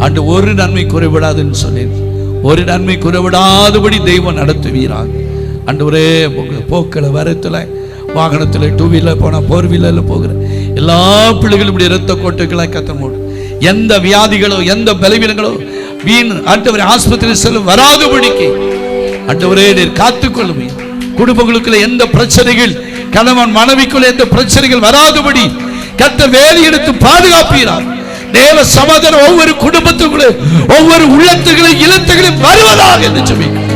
Speaker 1: ஆண்டு ஒரு நன்மை குறைவிடாதுன்னு சொல்லி, ஒரு நன்மை குறைவிடாதபடி தெய்வம் நடத்துவீராக. ஆண்டவரே, போக்கில் வரத்துல வாகனத்தில் 2 வீலர் போனால் 4 வீலரில் போகிற எல்லா பிள்ளைகளும் இப்படி இரத்த கோட்டைகளை கத்தமோடு, எந்த வியாதிகளோ எந்த பலவீனங்களோ வீண் ஆண்டவரே ஆஸ்பத்திரி செல்லும் வராதபடிக்கு ஆண்டவரே நீர் காத்துக்கொள்ளுமே. குடும்பங்களுக்குள்ள எந்த பிரச்சனைகள், கணவன் மனைவிக்குள்ள எந்த பிரச்சனைகள் வராதபடி கர்த்தர் வேலி எடுத்து பாதுகாப்பீரார். தேவ சமாதானம் ஒவ்வொரு குடும்பத்துக்குள்ளே, ஒவ்வொரு உள்ளத்துக்களை இல்லத்துக்களையும் வருவதாக என்று ஜெபிக்கிறோம்.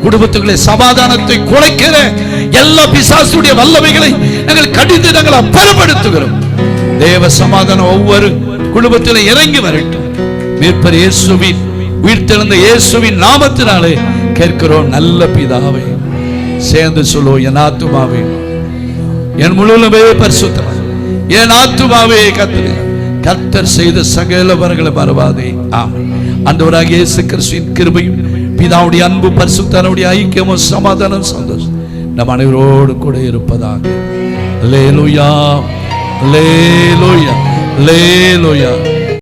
Speaker 1: குடும்பத்துக்குள்ளே சமாதானத்தை குலைக்கிற எல்லா பிசாசுடைய வல்லமைகளை நாங்கள் கடிந்து நாங்கள் அப்புறப்படுத்துகிறோம். தேவ சமாதானம் ஒவ்வொரு குடும்பத்திலே இறங்கி வரட்டும். மீட்பர் இயேசுவின் உயிர்த்தெழுந்த இயேசுவின் நாமத்தினாலே கேட்கிறோம் நல்ல பிதாவே. சேர்ந்து சொல்லுவோம், என் ஆத்துமாவே என் முழுவதுமே பரிசுத்தம், என் ஆத்துமாவே கர்த்தர் செய்த சகல வரங்களை மறவாதே. ஆமென். ஆண்டவராகிய இயேசு கிறிஸ்துவின் கிருபையும் பிதாவுடைய அன்பு பரிசுத்தனுடைய ஐக்கியமும் சமாதானம் சந்தோஷம் நம் அனைவரோடு கூட இருப்பதாக. அல்லேலூயா அல்லேலூயா அல்லேலூயா.